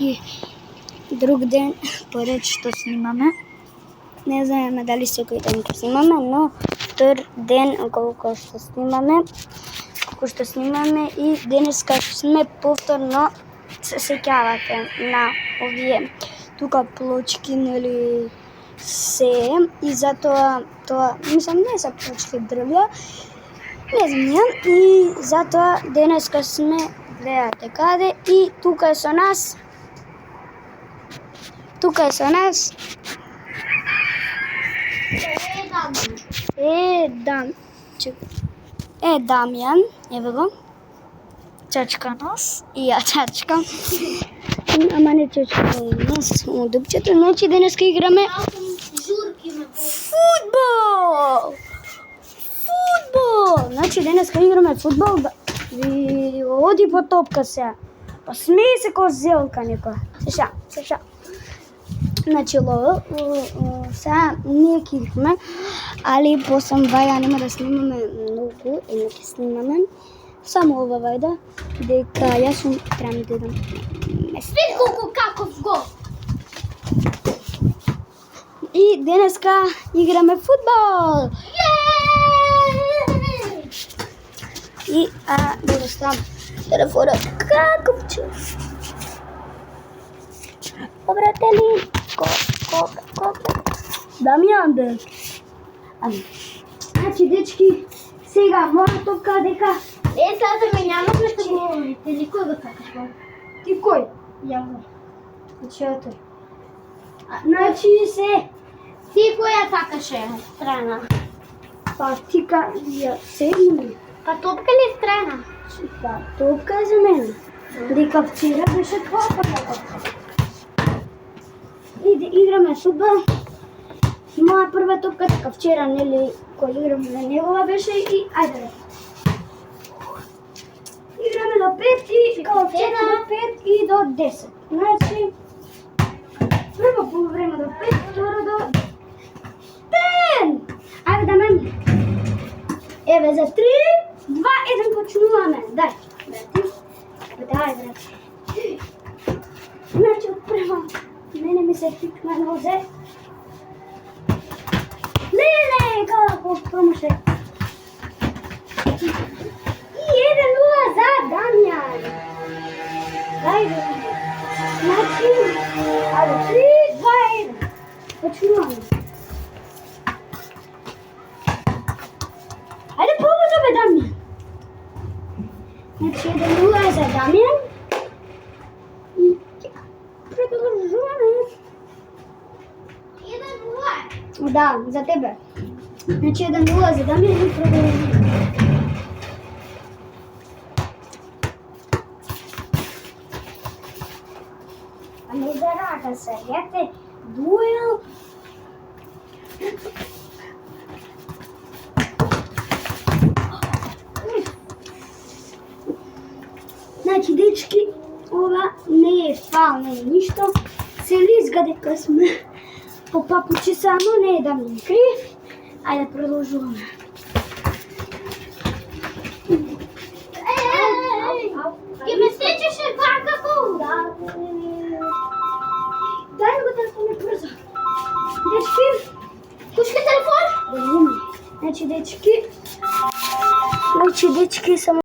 дечки, друг ден поред што снимаме. Не знаеме дали секој ден ќе снимаме, но втор ден колку што снимаме и денеска сме повторно се сеќавате на овие тука плочки, нели се, и затоа тоа, мислам, не се плочки, дрвја, не знам, и затоа денеска сме, гледате каде, и тука е со нас Дамјан, еве го, чачка нос, и ја чачкам, ама не чачка нос, дупчето, значи денеска играме фудбал! Значи денеска играме фудбал, и оди по топка сега, па смеј се ко зелка некоја, се ша. Значи сега ние ќе играме, али после вајда нема да снимаме многу, и не ќе снимаме само ова вајда, дека јас сум требам да идам место. Вид колку каков гол! И денеска играме фудбал! И да го ставам телефонот каков чув. Обратели, колка. Дамјан бе. Значи дечки, сега моја топка дека Сега се менјаваме што говорите, или кој го сакаш? ти кој? Ја го. Четир. Значи се Ти која сакаше страна? па тика ја седни. Па топка или страна? Па топка е за мене. Дека вчера беше твоја топка. И да играме фудбал. Моја прва топка така вчера, нели, кој играме на негова беше и ајде. Играме до 5 и као вчера до 5 и до 10. Значи прво полувреме до 5, второ до 10. Ајде да мен. Еве за 3, 2, 1 почнуваме. Дај, брати. Значи прво мене ми се пикна нозе. Леле, како промашај. И 1-0 за Дамјан. Дајде. Значи, ајде 3, 2, 1. Почнуваме. Ајде побрзо бе, Дамјан. Значи 1-0 за Дамјан. И продолжуваме. 1-0. Да, за тебе. Значи 1-0 за Дамјан и продолжуваме. А не за рака се, јате дуел. Значи, дечки, ова не е фал, не е ништо. Се лизга дека сме по папучи само, не е да ми крив. Ајде, продолжуваме. Ке ме сечеше вакако? Дај го телефонот брзо. Дечки, Кушка телефон? значи, дечки, само